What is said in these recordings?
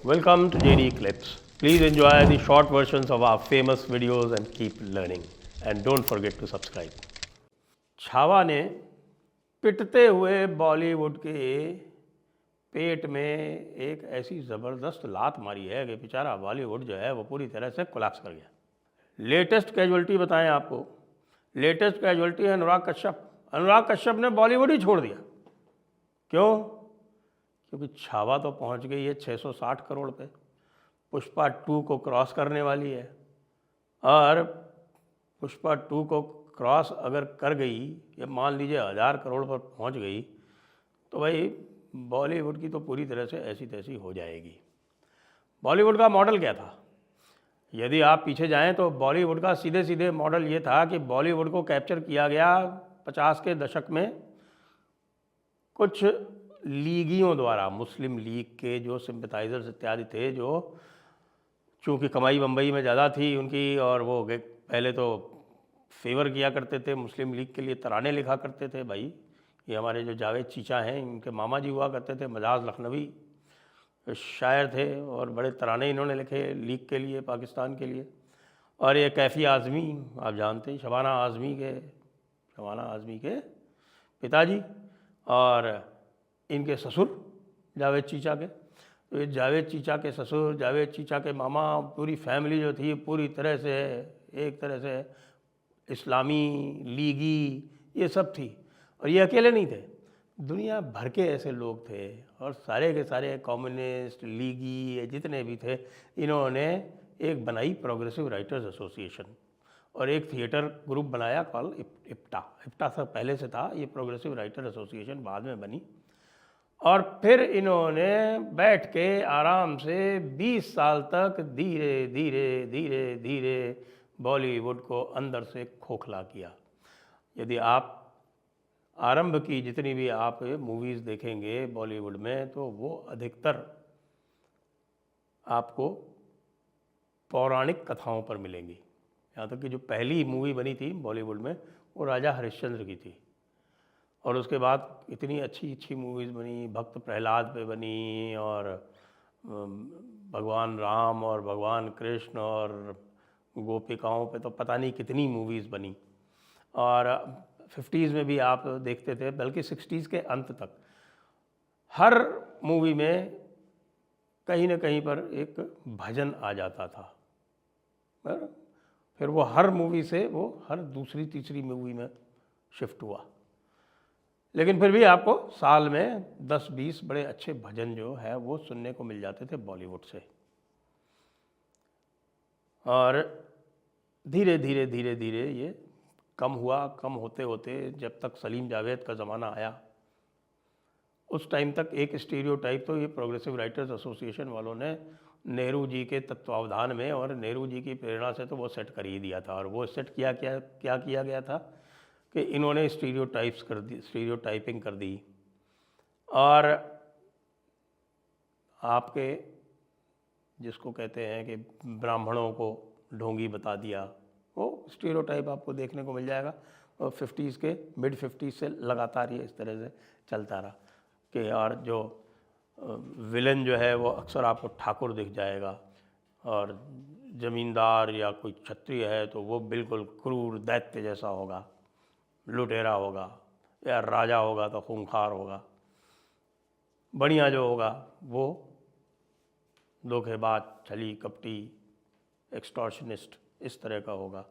Welcome to JD Clips. Please enjoy the short versions of our famous videos and keep learning. And don't forget to subscribe. Chhaava ने पिटते हुए बॉलीवुड के पेट में एक ऐसी ज़बरदस्त लात मारी है कि बेचारा बॉलीवुड जो है वो पूरी तरह से कोलैप्स कर गया। लेटेस्ट कैजुअल्टी बताएं आपको। लेटेस्ट कैजुअल्टी है अनुराग कश्यप। अनुराग कश्यप ने बॉलीवुड ही छोड़ दिया। क्यों? क्योंकि छावा तो पहुंच गई है 660 करोड़ पे, पुष्पा 2 को क्रॉस करने वाली है, और पुष्पा 2 को क्रॉस अगर कर गई या मान लीजिए 1000 करोड़ पर पहुंच गई तो भाई बॉलीवुड की तो पूरी तरह से ऐसी तैसी हो जाएगी। बॉलीवुड का मॉडल क्या था? यदि आप पीछे जाएं तो बॉलीवुड का सीधे सीधे मॉडल ये था कि बॉलीवुड को कैप्चर किया गया 50 के दशक में कुछ लीगियों द्वारा। मुस्लिम लीग के जो सिंपथाइजर्स इत्यादि थे, जो चूँकि कमाई बम्बई में ज़्यादा थी उनकी, और वो पहले तो फेवर किया करते थे मुस्लिम लीग के लिए, तराने लिखा करते थे। भाई ये हमारे जो जावेद चीचा हैं इनके मामा जी हुआ करते थे, मजाज लखनवी शायर थे और बड़े तराने इन्होंने लिखे लीग के लिए, पाकिस्तान के लिए। और ये कैफ़ी आज़मी आप जानते हैं, शबाना आज़मी के पिताजी और इनके ससुर जावेद चीचा के। तो ये जावेद चीचा के ससुर, जावेद चीचा के मामा, पूरी फैमिली जो थी पूरी तरह से एक तरह से इस्लामी लीगी ये सब थी। और ये अकेले नहीं थे, दुनिया भर के ऐसे लोग थे और सारे के सारे कम्युनिस्ट लीगी जितने भी थे, इन्होंने एक बनाई प्रोग्रेसिव राइटर्स एसोसिएशन और एक थिएटर ग्रुप बनाया कॉल इप्टा से पहले से था, ये प्रोग्रेसिव राइटर एसोसिएशन बाद में बनी। और फिर इन्होंने बैठ के आराम से 20 साल तक धीरे धीरे धीरे धीरे बॉलीवुड को अंदर से खोखला किया। यदि आप आरंभ की जितनी भी आप मूवीज़ देखेंगे बॉलीवुड में तो वो अधिकतर आपको पौराणिक कथाओं पर मिलेंगी। यहाँ तक कि जो पहली मूवी बनी थी बॉलीवुड में वो राजा हरिश्चंद्र की थी, और उसके बाद इतनी अच्छी अच्छी मूवीज़ बनी, भक्त प्रहलाद पे बनी, और भगवान राम और भगवान कृष्ण और गोपिकाओं पे तो पता नहीं कितनी मूवीज़ बनी। और 50s में भी आप देखते थे, बल्कि 60s के अंत तक हर मूवी में कहीं ना कहीं पर एक भजन आ जाता था। फिर वो हर मूवी से वो हर दूसरी तीसरी मूवी में शिफ्ट हुआ, लेकिन फिर भी आपको साल में 10-20 बड़े अच्छे भजन जो है वो सुनने को मिल जाते थे बॉलीवुड से। और धीरे धीरे धीरे धीरे ये कम हुआ, कम होते होते जब तक सलीम जावेद का ज़माना आया उस टाइम तक एक स्टीरियोटाइप तो ये प्रोग्रेसिव राइटर्स एसोसिएशन वालों ने नेहरू जी के तत्वावधान में और नेहरू जी की प्रेरणा से तो वो सेट कर ही दिया था। और वो सेट क्या किया गया था कि इन्होंने स्टीरियोटाइपिंग कर दी और आपके जिसको कहते हैं कि ब्राह्मणों को ढोंगी बता दिया, वो स्टीरियोटाइप आपको देखने को मिल जाएगा। और 50s के मिड 50s से लगातार ये इस तरह से चलता रहा कि यार जो विलन जो है वो अक्सर आपको ठाकुर दिख जाएगा, और ज़मींदार या कोई क्षत्रिय है तो वो बिल्कुल क्रूर दैत्य जैसा होगा, लुटेरा होगा, या राजा होगा तो खूंखार होगा, बढ़िया जो होगा वो धोखेबाज, छली कपटी, एक्सटॉर्शनिस्ट इस तरह का होगा।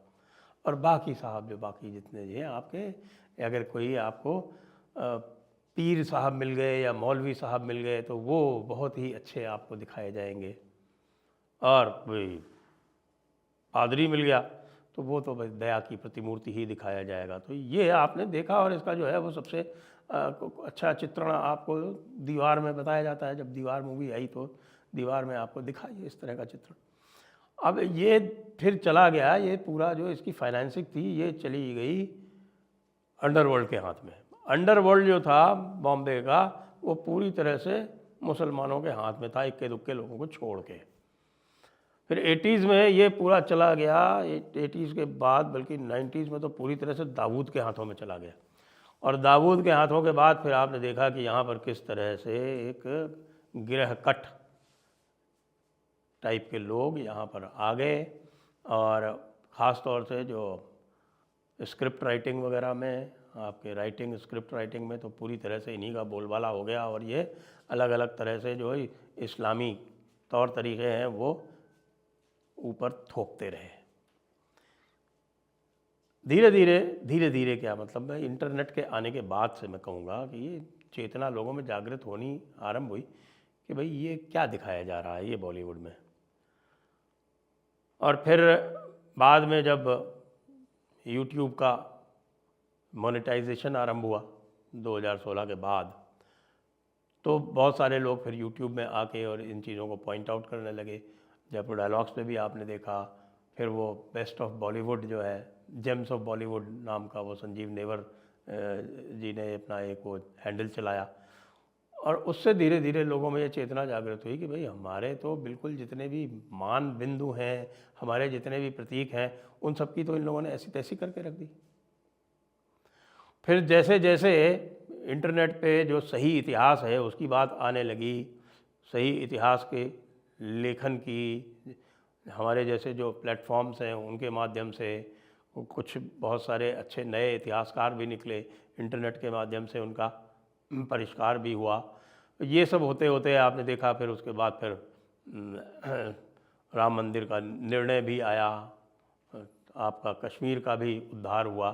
और बाकी साहब जो बाकी जितने हैं आपके, अगर कोई आपको पीर साहब मिल गए या मौलवी साहब मिल गए तो वो बहुत ही अच्छे आपको दिखाए जाएंगे, और कोई पादरी मिल गया तो वो तो बस दया की प्रतिमूर्ति ही दिखाया जाएगा। तो ये आपने देखा, और इसका जो है वो सबसे अच्छा चित्रण आपको दीवार में बताया जाता है। जब दीवार मूवी आई तो दीवार में आपको दिखाई इस तरह का चित्रण। अब ये फिर चला गया, ये पूरा जो इसकी फाइनेंसिंग थी ये चली गई अंडरवर्ल्ड के हाथ में। अंडरवर्ल्ड जो था बॉम्बे का वो पूरी तरह से मुसलमानों के हाथ में था, इक्के दुक्के लोगों को छोड़ के। फिर 80s में ये पूरा चला गया, 80s के बाद बल्कि 90s में तो पूरी तरह से दाऊद के हाथों में चला गया। और दाऊद के हाथों के बाद फिर आपने देखा कि यहाँ पर किस तरह से एक गिरहकट टाइप के लोग यहाँ पर आ गए, और ख़ास तौर से जो स्क्रिप्ट राइटिंग वगैरह में, आपके राइटिंग स्क्रिप्ट राइटिंग में तो पूरी तरह से इन्हीं का बोलबाला हो गया, और ये अलग अलग तरह से जो इस्लामी तौर तरीक़े हैं वो ऊपर थोपते रहे। धीरे धीरे क्या मतलब, मैं इंटरनेट के आने के बाद से मैं कहूँगा कि ये चेतना लोगों में जागृत होनी आरंभ हुई कि भाई ये क्या दिखाया जा रहा है ये बॉलीवुड में। और फिर बाद में जब यूट्यूब का मोनेटाइजेशन आरंभ हुआ 2016 के बाद, तो बहुत सारे लोग फिर यूट्यूब में आके और इन चीज़ों को पॉइंट आउट करने लगे। जयपुर डायलॉग्स में भी आपने देखा, फिर वो बेस्ट ऑफ बॉलीवुड जो है, जेम्स ऑफ बॉलीवुड नाम का वो संजीव नेवर जी ने अपना एक वो हैंडल चलाया, और उससे धीरे धीरे लोगों में ये चेतना जागृत हुई कि भाई हमारे तो बिल्कुल जितने भी मान बिंदु हैं, हमारे जितने भी प्रतीक हैं, उन सब की तो इन लोगों ने ऐसी तैसी करके रख दी। फिर जैसे जैसे इंटरनेट पे जो सही इतिहास है उसकी बात आने लगी, सही इतिहास के लेखन की, हमारे जैसे जो प्लेटफॉर्म्स हैं उनके माध्यम से कुछ बहुत सारे अच्छे नए इतिहासकार भी निकले, इंटरनेट के माध्यम से उनका परिष्कार भी हुआ। ये सब होते होते आपने देखा फिर उसके बाद फिर राम मंदिर का निर्णय भी आया, आपका कश्मीर का भी उद्धार हुआ।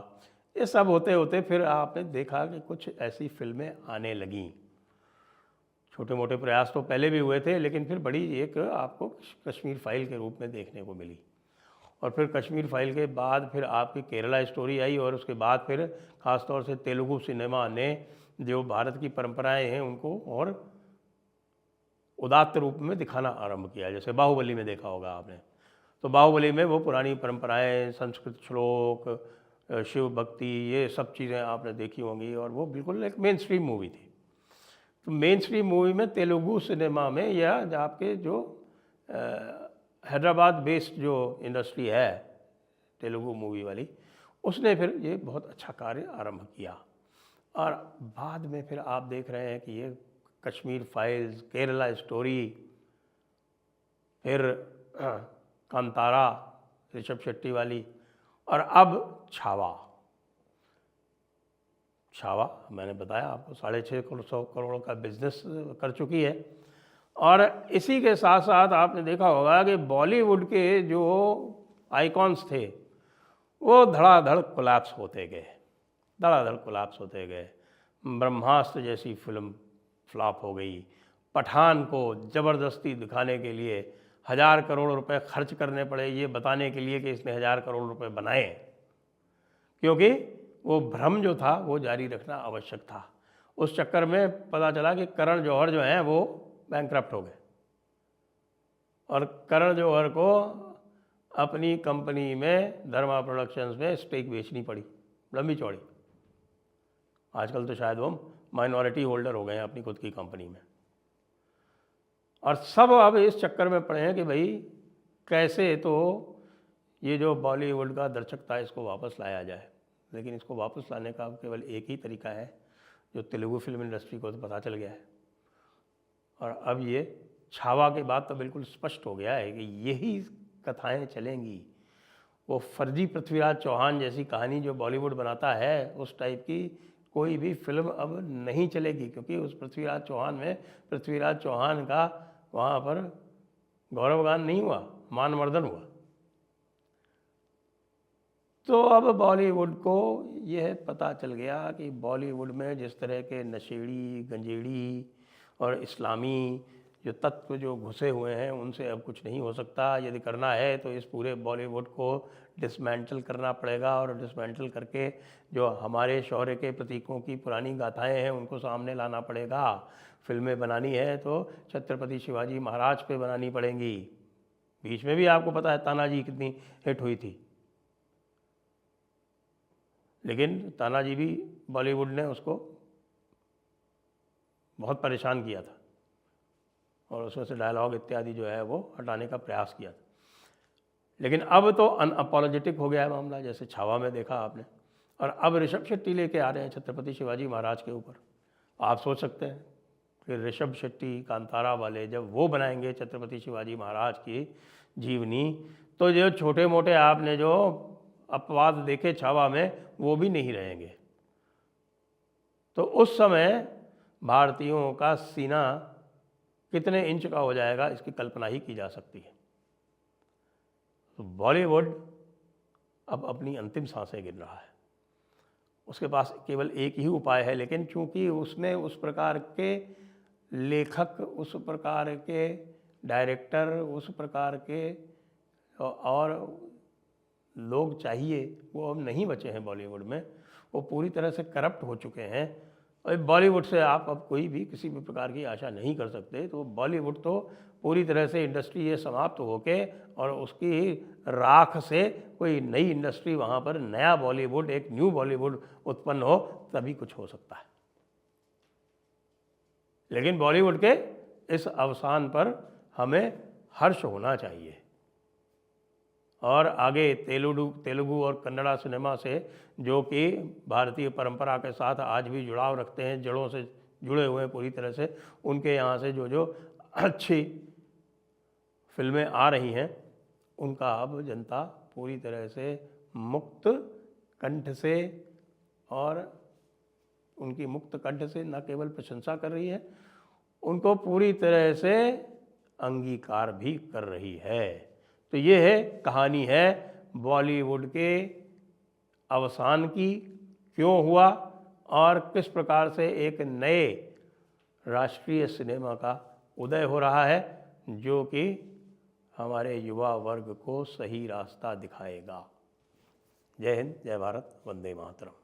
ये सब होते होते फिर आपने देखा कि कुछ ऐसी फिल्में आने लगीं। छोटे मोटे प्रयास तो पहले भी हुए थे, लेकिन फिर बड़ी एक आपको कश्मीर फाइल के रूप में देखने को मिली, और फिर कश्मीर फाइल के बाद फिर आपकी केरला स्टोरी आई, और उसके बाद फिर ख़ास तौर से तेलुगु सिनेमा ने जो भारत की परंपराएं हैं उनको और उदात्त रूप में दिखाना आरंभ किया। जैसे बाहुबली में देखा होगा आपने, तो बाहुबली में वो पुरानी परंपराएं, संस्कृत श्लोक, शिव भक्ति, ये सब चीज़ें आपने देखी होंगी, और वो बिल्कुल एक मेन स्ट्रीम मूवी थी। तो मेन स्ट्रीम मूवी में तेलुगु सिनेमा में या आपके जो हैदराबाद बेस्ड जो इंडस्ट्री है तेलुगु मूवी वाली, उसने फिर ये बहुत अच्छा कार्य आरंभ किया। और बाद में फिर आप देख रहे हैं कि ये कश्मीर फाइल्स, केरला स्टोरी, फिर कांतारा ऋषभ शेट्टी वाली, और अब छावा। छावा मैंने बताया आपको 650 करोड़ का बिजनेस कर चुकी है। और इसी के साथ साथ आपने देखा होगा कि बॉलीवुड के जो आइकॉन्स थे वो धड़ाधड़ कोलैप्स होते गए, धड़ाधड़ कोलैप्स होते गए। ब्रह्मास्त्र जैसी फिल्म फ्लॉप हो गई, पठान को ज़बरदस्ती दिखाने के लिए 1000 करोड़ रुपए खर्च करने पड़े ये बताने के लिए कि इसने 1000 करोड़ रुपए बनाए, क्योंकि वो भ्रम जो था वो जारी रखना आवश्यक था। उस चक्कर में पता चला कि करण जौहर जो हैं वो बैंकक्रप्ट हो गए, और करण जौहर को अपनी कंपनी में धर्मा प्रोडक्शंस में स्टेक बेचनी पड़ी लंबी चौड़ी। आजकल तो शायद वो माइनॉरिटी होल्डर हो गए हैं अपनी खुद की कंपनी में, और सब अब इस चक्कर में पड़े हैं कि भाई कैसे तो ये जो बॉलीवुड का दर्शक था इसको वापस लाया जाए। लेकिन इसको वापस लाने का केवल एक ही तरीका है जो तेलुगु फिल्म इंडस्ट्री को तो पता चल गया है, और अब ये छावा के बाद तो बिल्कुल स्पष्ट हो गया है कि यही कथाएं चलेंगी। वो फर्जी पृथ्वीराज चौहान जैसी कहानी जो बॉलीवुड बनाता है उस टाइप की कोई भी फिल्म अब नहीं चलेगी, क्योंकि उस पृथ्वीराज चौहान में पृथ्वीराज चौहान का वहाँ पर गौरवगान नहीं हुआ, मानवर्धन हुआ। तो अब बॉलीवुड को यह पता चल गया कि बॉलीवुड में जिस तरह के नशेड़ी, गंजेड़ी और इस्लामी जो तत्व जो घुसे हुए हैं उनसे अब कुछ नहीं हो सकता। यदि करना है तो इस पूरे बॉलीवुड को डिसमेंटल करना पड़ेगा, और डिसमेंटल करके जो हमारे शौर्य के प्रतीकों की पुरानी गाथाएं हैं उनको सामने लाना पड़ेगा। फिल्में बनानी है तो छत्रपति शिवाजी महाराज पे बनानी पड़ेंगी। बीच में भी आपको पता है तानाजी कितनी हिट हुई थी, लेकिन तानाजी भी बॉलीवुड ने उसको बहुत परेशान किया था, और उसमें से डायलॉग इत्यादि जो है वो हटाने का प्रयास किया था। लेकिन अब तो अनअपोलोजेटिक हो गया है मामला, जैसे छावा में देखा आपने। और अब ऋषभ शेट्टी लेके आ रहे हैं छत्रपति शिवाजी महाराज के ऊपर। आप सोच सकते हैं कि ऋषभ शेट्टी कांतारा वाले जब वो बनाएंगे छत्रपति शिवाजी महाराज की जीवनी, तो जो छोटे मोटे आपने जो अपवाद देखे छावा में वो भी नहीं रहेंगे। तो उस समय भारतीयों का सीना कितने इंच का हो जाएगा इसकी कल्पना ही की जा सकती है। तो बॉलीवुड अब अपनी अंतिम सांसें गिन रहा है। उसके पास केवल एक ही उपाय है, लेकिन चूंकि उसमें उस प्रकार के लेखक, उस प्रकार के डायरेक्टर, उस प्रकार के और लोग चाहिए, वो अब नहीं बचे हैं बॉलीवुड में। वो पूरी तरह से करप्ट हो चुके हैं। और बॉलीवुड से आप अब कोई भी किसी भी प्रकार की आशा नहीं कर सकते। तो बॉलीवुड तो पूरी तरह से इंडस्ट्री ये समाप्त होके और उसकी राख से कोई नई इंडस्ट्री, वहाँ पर नया बॉलीवुड, एक न्यू बॉलीवुड उत्पन्न हो, तभी कुछ हो सकता है। लेकिन बॉलीवुड के इस अवसान पर हमें हर्ष होना चाहिए। और आगे तेलुगु और कन्नड़ा सिनेमा से, जो कि भारतीय परंपरा के साथ आज भी जुड़ाव रखते हैं, जड़ों से जुड़े हुए हैं पूरी तरह से, उनके यहाँ से जो अच्छी फिल्में आ रही हैं, उनका अब जनता पूरी तरह से मुक्त कंठ से, और उनकी मुक्त कंठ से न केवल प्रशंसा कर रही है, उनको पूरी तरह से अंगीकार भी कर रही है। तो ये है कहानी है बॉलीवुड के अवसान की, क्यों हुआ और किस प्रकार से एक नए राष्ट्रीय सिनेमा का उदय हो रहा है, जो कि हमारे युवा वर्ग को सही रास्ता दिखाएगा। जय हिंद, जय भारत, वंदे मातरम।